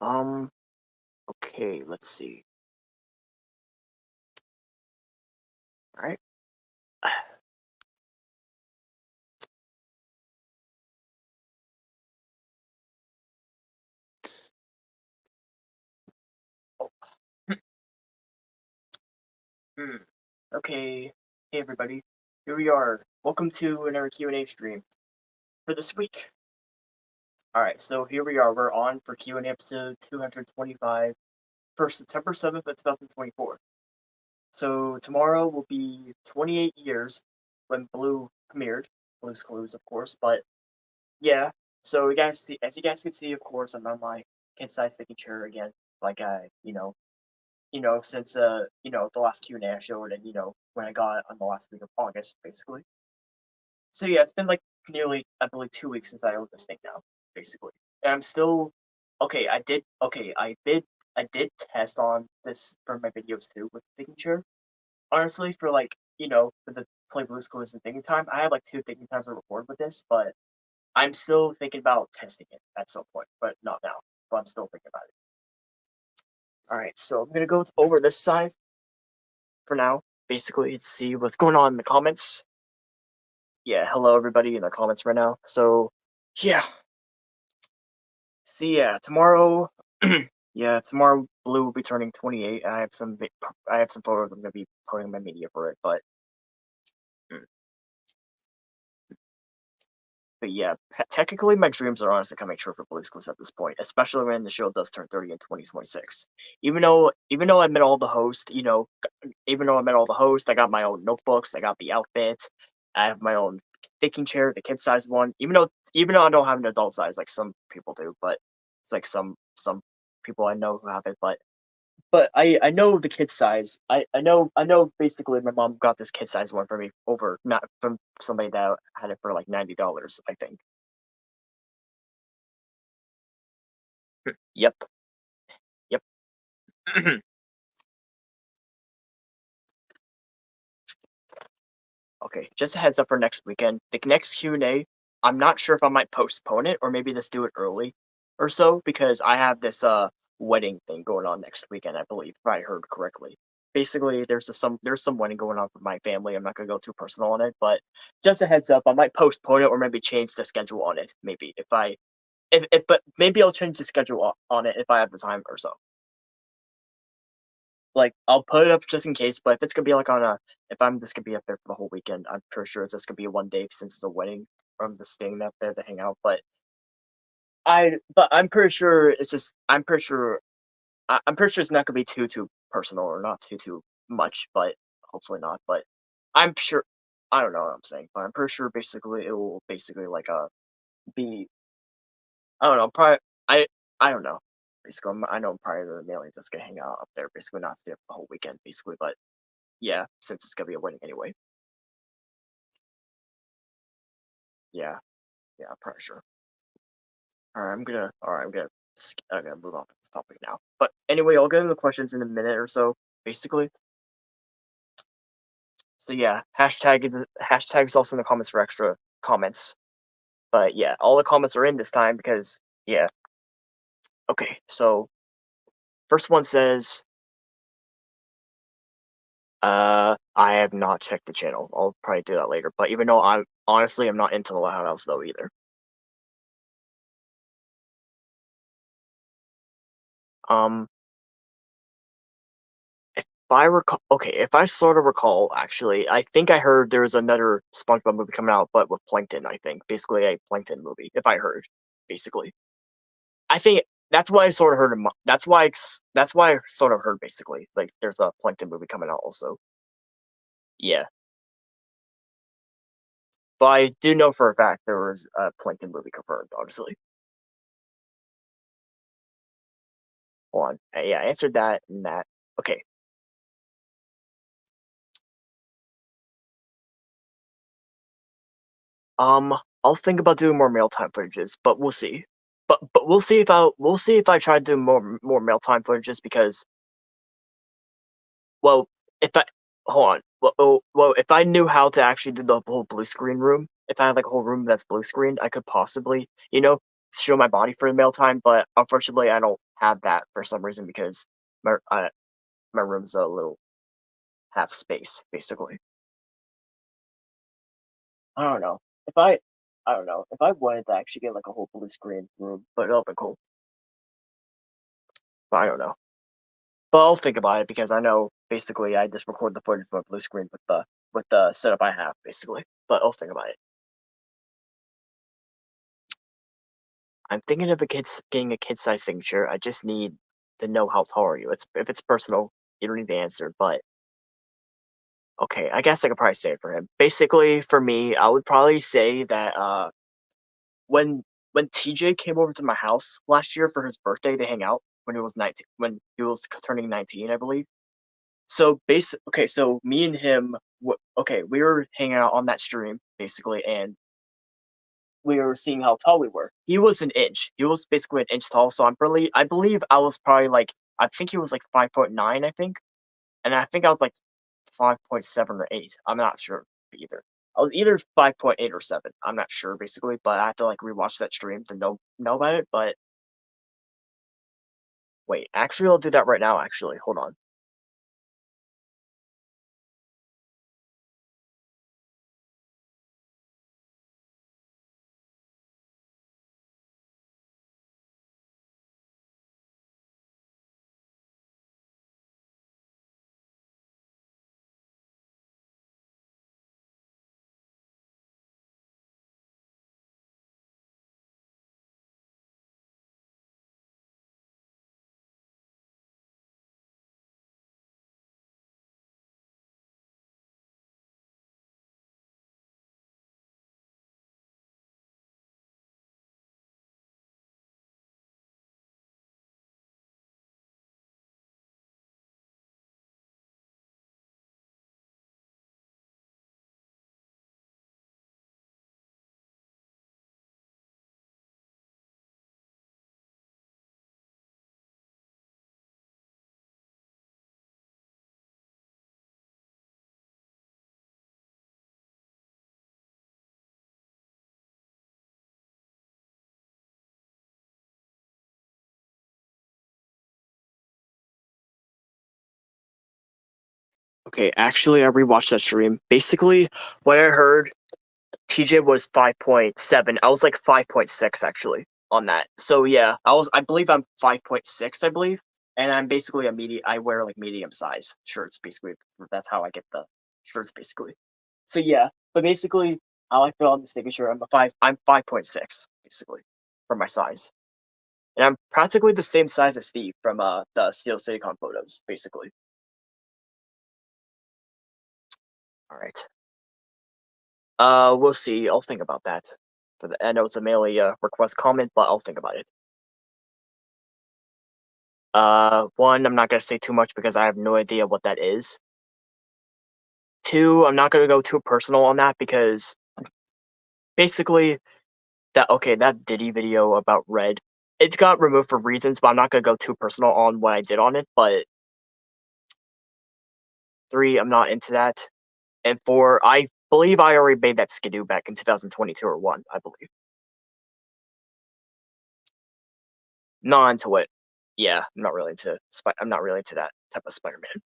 Um, okay, let's see. Alright. Oh. Hmm. Okay. Hey everybody. Here we are. Welcome to another Q&A stream for this week. Alright, so here we are. We're on for Q&A episode 225 for September 7th of 2024. So tomorrow will be 28 years when Blue premiered. Blue's Clues, of course, but yeah. So you guys see, as you guys can see, of course, I'm on my kid-sized sticky chair again. Like since the last Q&A I showed, and when I got it on the last week of August, basically. So yeah, it's been like nearly, I believe, 2 weeks since I owned this thing now, basically. And I'm still okay. I did test on this for my videos too with the thinking chair. Honestly, for for the play Blue's Clues and thinking time, I have like two thinking times to record with this, but I'm still thinking about testing it at some point, but not now. But I'm still thinking about it. All right, so I'm gonna go over this side for now, basically, to see what's going on in the comments. Yeah, hello everybody in the comments right now. So, yeah. See, yeah, tomorrow. Yeah, tomorrow Blue will be turning 28. I have some photos I'm gonna be putting in my media for it, but. Mm. But yeah, technically my dreams are honestly coming true for Blue's Clues at this point, especially when the show does turn 30 in 2026. Even though I met all the hosts, I got my own notebooks, I got the outfits, I have my own thinking chair, the kid size one. Even though I don't have an adult size like some people do, but it's like some people I know who have it, but I know the kid size. I know basically my mom got this kid size one for me over not from somebody that had it for like $90, I think. Yep. Yep. Okay, just a heads up for next weekend. The next Q&A, I'm not sure if I might postpone it or maybe just do it early or so because I have this wedding thing going on next weekend, I believe, if I heard correctly. Basically, there's some wedding going on for my family. I'm not gonna go too personal on it, but just a heads up, I might postpone it or maybe change the schedule on it. Maybe but maybe I'll change the schedule on it if I have the time or so. Like, I'll put it up just in case, but if it's gonna be like if I'm just gonna be up there for the whole weekend, I'm pretty sure it's just gonna be a one day since it's a wedding. I'm just staying up there to hang out. But I'm pretty sure I'm pretty sure it's not gonna be too personal or not too much, but hopefully not. But I'm sure I don't know what I'm saying, but I'm pretty sure basically it will basically be I don't know, probably I don't know. Basically, I know probably the mainly just gonna hang out up there, basically not stay up the whole weekend, basically. But yeah, since it's gonna be a wedding anyway. Yeah, yeah, I'm pretty sure. I'm gonna move on to this topic now. But anyway, I'll get into the questions in a minute or so, basically. So yeah, hashtag is also in the comments for extra comments. But yeah, all the comments are in this time because yeah. Okay, so first one says, I have not checked the channel. I'll probably do that later. But even though I'm not into the Loud House though either. Um, if I recall, okay, if I sort of recall, actually, I think I heard there was another SpongeBob movie coming out, but with Plankton. I think basically a Plankton movie. If I heard, basically, I think that's why I sort of heard. That's why I sort of heard basically like there's a Plankton movie coming out also. Yeah, but I do know for a fact there was a Plankton movie confirmed. Obviously, hold on. Yeah, I answered that and that. Okay. I'll think about doing more mail time footages, but we'll see. But we'll see if I try to do more mail time footages because well if I hold on well if I knew how to actually do the whole blue screen room, if I had like a whole room that's blue screened, I could possibly show my body for the mail time. But unfortunately, I don't have that for some reason because my room's a little half space basically. I don't know if I don't know if I wanted to actually get like a whole blue screen room, but it'll be cool. But I don't know. But I'll think about it because I know basically I just record the footage from a blue screen with the setup I have basically. But I'll think about it. I'm thinking of getting a kid size signature. I just need to know how tall are you. It's if it's personal, you don't need the answer. But okay, I guess I could probably say it for him. Basically, for me, I would probably say that when TJ came over to my house last year for his birthday to hang out when he was 19, when he was turning 19, I believe. So okay, so me and him, okay, we were hanging out on that stream basically, and we were seeing how tall we were. He was an inch. He was basically an inch tall. So I believe I was probably like, I think he was like 5'9", I think, and I think I was like 5.7 or 8. I'm not sure either. I was either 5.8 or 7. I'm not sure basically, but I have to like rewatch that stream to know about it. But wait, actually, I'll do that right now. Actually, hold on. Okay, actually, I rewatched that stream. Basically, what I heard, TJ was 5.7. I was like 5.6 actually on that. So yeah, I believe I'm 5.6, I believe. And I'm basically a medium. I wear like medium size shirts basically. That's how I get the shirts basically. So yeah, but basically how I feel on this making sure I'm 5.6 basically for my size. And I'm practically the same size as Steve from the Steel Citycon photos, basically. All right. We'll see. I'll think about that. I know it's a mainly request comment, but I'll think about it. One, I'm not gonna say too much because I have no idea what that is. Two, I'm not gonna go too personal on that because basically that Diddy video about Red, it got removed for reasons, but I'm not gonna go too personal on what I did on it. But three, I'm not into that. And four, I believe I already made that skidoo back in 2022 or one, I believe. Not into it. Yeah, I'm not really into that type of Spider-Man.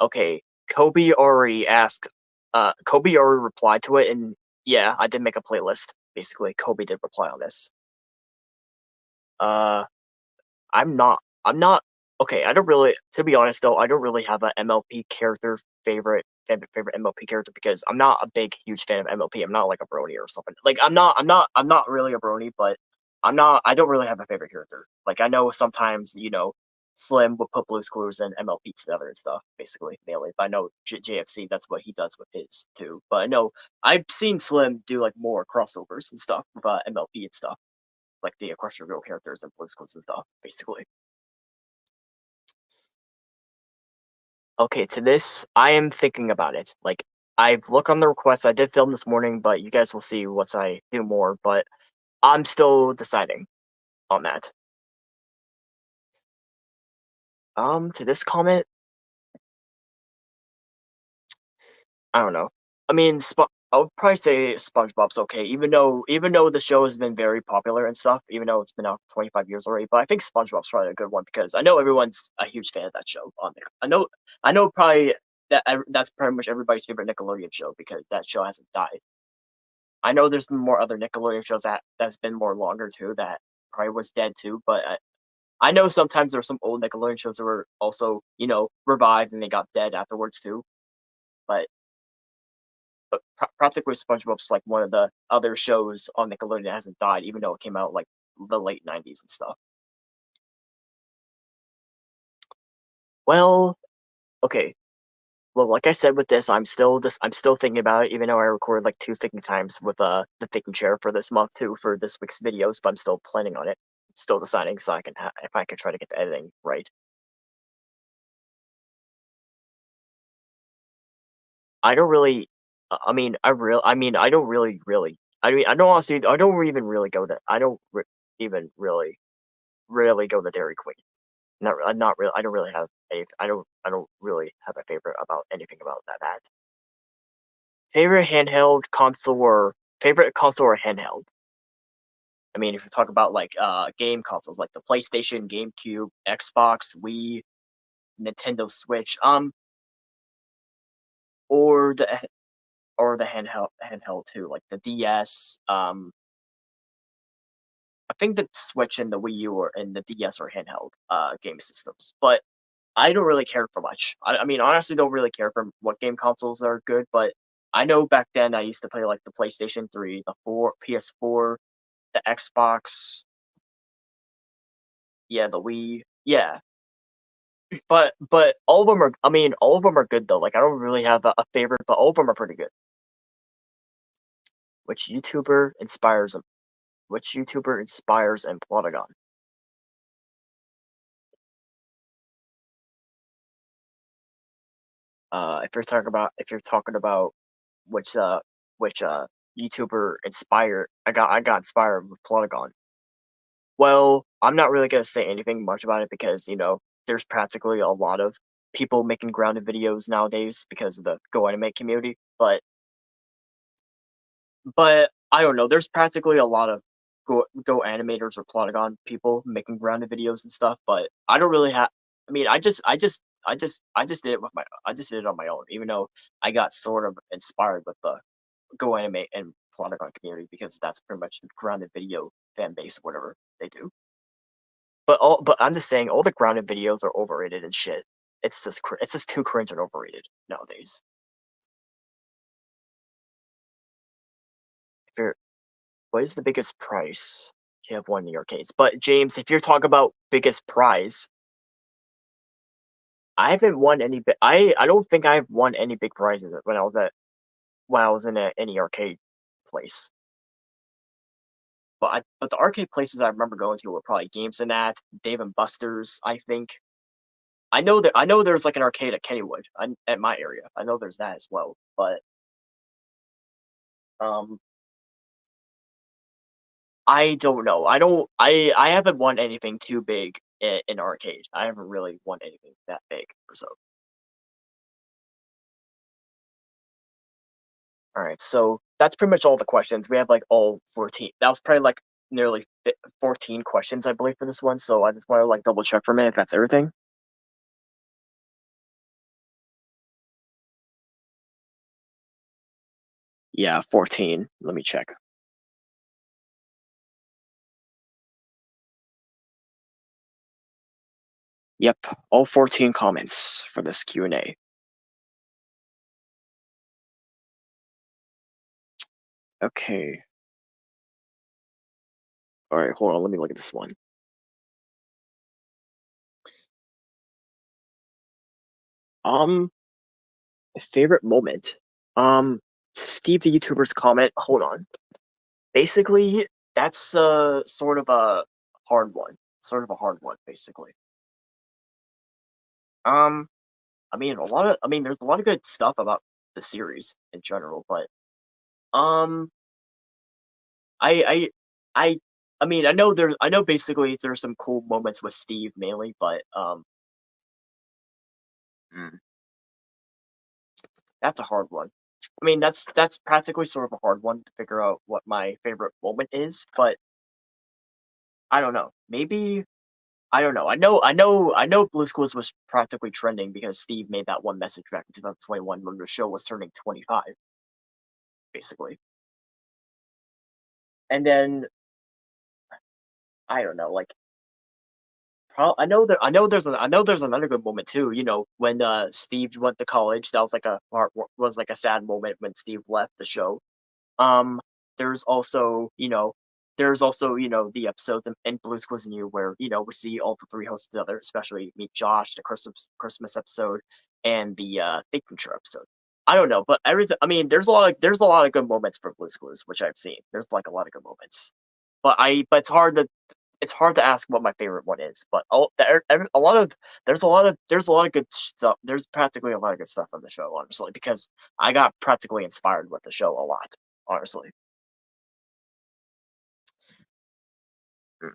Okay, Kobe already replied to it, and yeah, I did make a playlist. Basically, Kobe did reply on this. Uh, I'm not. Okay, I don't really. To be honest, though, I don't really have a MLP character favorite MLP character because I'm not a big huge fan of MLP. I'm not like a Brony or something. Like I'm not really a Brony, but I'm not. I don't really have a favorite character. Like I know sometimes Slim would put Blue Screws and MLP together and stuff, basically mainly. But I know JFC, that's what he does with his too. But I know I've seen Slim do like more crossovers and stuff with MLP and stuff, like the Equestrian characters and Blue Screws and stuff, basically. Okay, to this, I am thinking about it. Like, I've looked on the request. I did film this morning, but you guys will see once I do more. But I'm still deciding on that. To this comment, I don't know. I mean, I would probably say SpongeBob's okay, even though the show has been very popular and stuff, even though it's been out for 25 years already. But I think SpongeBob's probably a good one because I know everyone's a huge fan of that show on there. I know probably that's pretty much everybody's favorite Nickelodeon show because that show hasn't died. I know there's been more other Nickelodeon shows that's been more longer too that probably was dead too, but I know sometimes there's some old Nickelodeon shows that were also revived and they got dead afterwards too. But practically SpongeBob's like one of the other shows on Nickelodeon that hasn't died, even though it came out like the late '90s and stuff. Well, okay. Well, like I said with this, I'm still thinking about it, even though I recorded like 2 thinking times with the thinking chair for this month too for this week's videos, but I'm still planning on it. Still deciding so I can if I can try to get the editing right. I don't really. I mean, I don't really. I mean, I don't honestly. I don't even really go to. I don't even really go to Dairy Queen. Not really. I don't really have a. I don't really have a favorite about anything about that. Favorite handheld console or favorite console or handheld. I mean, if you talk about like game consoles, like the PlayStation, GameCube, Xbox, Wii, Nintendo Switch, or the handheld too, like the DS. I think the Switch and the Wii U and the DS are handheld game systems, but I don't really care for much. I mean, honestly, don't really care for what game consoles are good, but I know back then I used to play like the PlayStation 3, the PS4, the Xbox, yeah, the Wii, yeah. But all of them are. I mean, all of them are good though. Like I don't really have a favorite, but all of them are pretty good. Which YouTuber inspires them? Which YouTuber inspires and Plotagon? If you're talking about which which YouTuber inspired, I got inspired with Plotagon. Well, I'm not really gonna say anything much about it because there's practically a lot of people making grounded videos nowadays because of the Go Anime community. But I don't know. There's practically a lot of Go animators or Plotagon people making grounded videos and stuff. But I don't really have. I mean, I just did it with my. I just did it on my own, even though I got sort of inspired with the Go Anime and Plotagon community because that's pretty much the grounded video fan base, whatever they do. But I'm just saying, all the grounded videos are overrated and shit. It's just too cringe and overrated nowadays. If you're What is the biggest prize you have won in the arcades? But James, if you're talking about biggest prize, I haven't won any. I don't think I've won any big prizes when I was in any arcade place. But the arcade places I remember going to were probably Games and that Dave and Buster's. I think I know there's like an arcade at Kennywood at my area. I know there's that as well. But um, I don't know. I haven't won anything too big in arcade. I haven't really won anything that big or so. All right, so that's pretty much all the questions. We have like all 14. That was probably like nearly 14 questions, I believe, for this one. So I just want to like double check for a minute if that's everything. Yeah, 14. Let me check. Yep, all 14 comments for this Q&A. Okay. All right, hold on. Let me look at this one. Um, favorite moment. Steve the YouTuber's comment. Hold on. Basically, that's sort of a hard one. Sort of a hard one, basically. Um, I mean, there's a lot of good stuff about the series in general, but um, I, I, I, I mean, I know basically there's some cool moments with Steve mainly, but mm, that's a hard one. I mean, that's practically sort of a hard one to figure out what my favorite moment is, but I don't know. Maybe I don't know. I know Blue Schools was practically trending because Steve made that one message back in 2021 when the show was turning 25, basically. And then I don't know, like I know there's another good moment too. You know, when Steve went to college, that was like a sad moment when Steve left the show. Um, there's also, the episodes in Blue's Clues and You where, we see all the three hosts together, especially meet Josh, the Christmas episode, and the Thinking Tour episode. I don't know, but everything. I mean, there's a lot of good moments for Blue's Clues, which I've seen. There's like a lot of good moments, but it's hard to ask what my favorite one is. But a lot of there's a lot of good stuff. There's practically a lot of good stuff on the show, honestly, because I got practically inspired with the show a lot, honestly. Mm.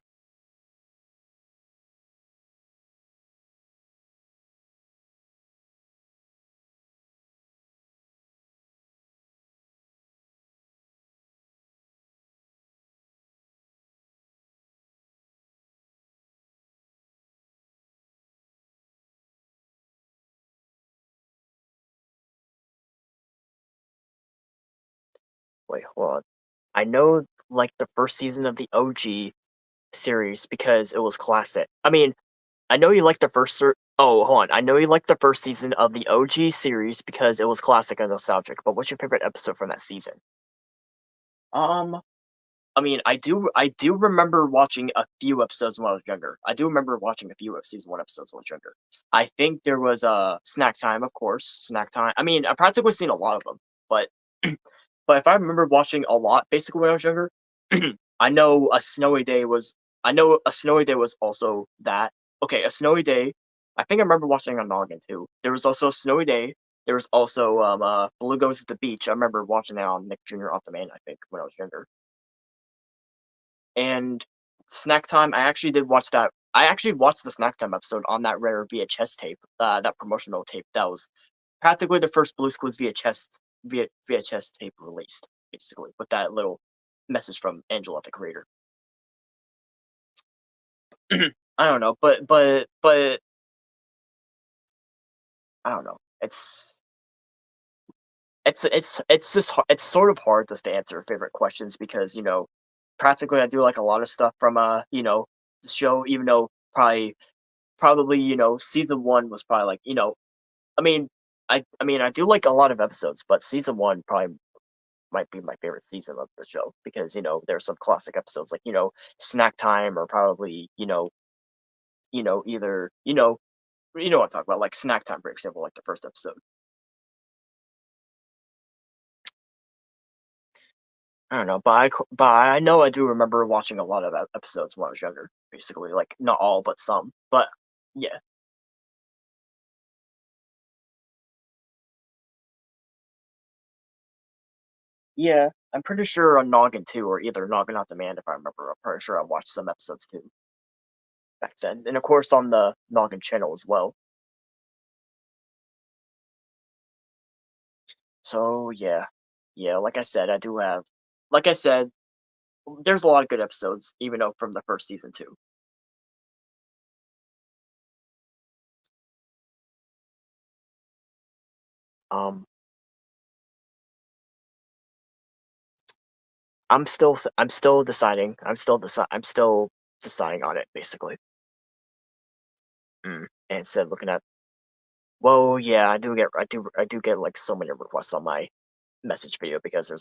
Wait, hold on. I know like the first season of the OG series because it was classic. I mean, I know you like the oh, hold on. I know you like the first season of the OG series because it was classic and nostalgic. But what's your favorite episode from that season? Um, I mean, I do remember watching a few episodes when I was younger. I do remember watching a few of season one episodes when I was younger. I think there was a snack time, of course. Snack time. I mean, I've practically seen a lot of them, but but if I remember watching a lot, basically when I was younger, I know a snowy day was. I know a snowy day was also that. Okay, a snowy day. I think I remember watching on Noggin too. There was also a snowy day. There was also Blue Goes to the Beach. I remember watching that on Nick Jr. Off the Main. I think when I was younger. And Snack Time, I actually did watch that. I actually watched the Snack Time episode on that rare VHS tape, that promotional tape. That was practically the first Blue Squeeze VHS tape released, basically, with that little message from Angela, the creator. I don't know, but I don't know. It's sort of hard just to answer favorite questions because practically I do like a lot of stuff from the show, even though probably season one was probably like I mean I mean I do like a lot of episodes, but season one probably might be my favorite season of the show because there's some classic episodes like Snack Time or probably either what I'm talking about, like Snack Time, for example, like the first episode. I don't know, but I know I do remember watching a lot of episodes when I was younger. Basically, like not all, but some. But yeah, yeah, I'm pretty sure on Noggin too, or either Noggin on Demand, if I remember. I'm pretty sure I watched some episodes too back then, and of course on the Noggin channel as well. So yeah, yeah. Like I said, there's a lot of good episodes, even though from the first season too. Um, I'm still deciding. I'm still deciding on it basically. And instead looking at, well, yeah, I do get like so many requests on my message video because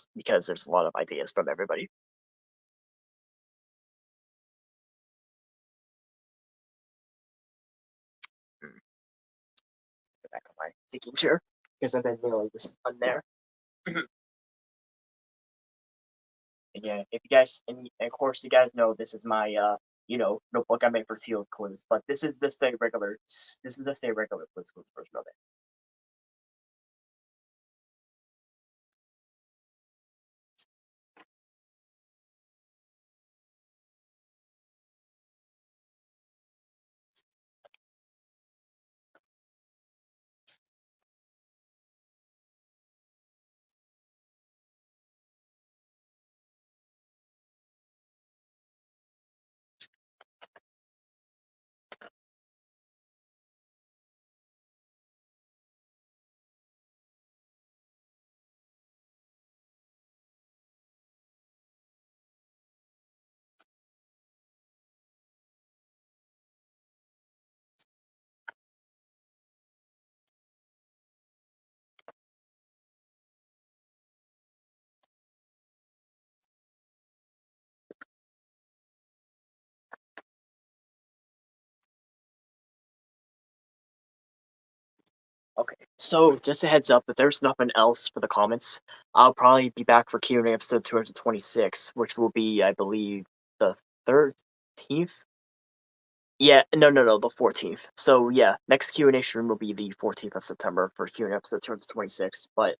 there's a lot of ideas from everybody. Mm, Get back on my thinking chair because I've been really just on there. And yeah, if you guys, and of course, you guys know this is my notebook I made for Teal quiz, but this is the stay regular quiz version of it. Okay, so just a heads up, if there's nothing else for the comments, I'll probably be back for Q&A episode 226, which will be, I believe, the 13th. Yeah, no, the 14th. So yeah, next Q&A stream will be the 14th of September for Q&A episode 226. But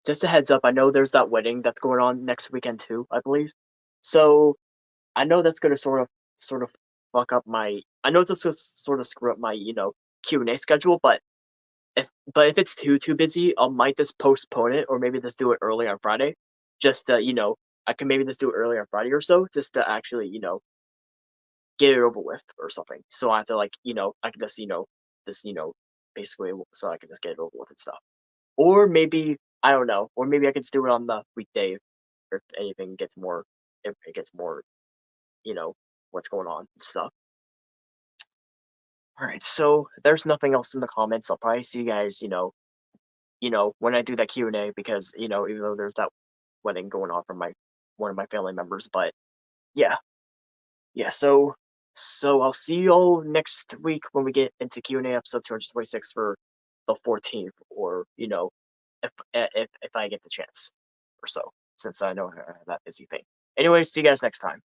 just a heads up, I know there's that wedding that's going on next weekend too, I believe. So I know that's gonna sort of fuck up my. I know this will sort of screw up my Q&A schedule, but if it's too busy, I might just postpone it or maybe just do it early on Friday. Just I can maybe just do it early on Friday or so, just to actually get it over with or something. So I have to I can just this basically so I can just get it over with and stuff. Or maybe I don't know, or maybe I can just do it on the weekday if anything gets more if it gets more you know what's going on and stuff. All right, so there's nothing else in the comments. I'll probably see you guys, when I do that Q&A because, even though there's that wedding going on from my one of my family members, but yeah. Yeah, so I'll see you all next week when we get into Q&A episode 226 for the 14th or, if I get the chance or so, since I know I have that busy thing. Anyways, see you guys next time.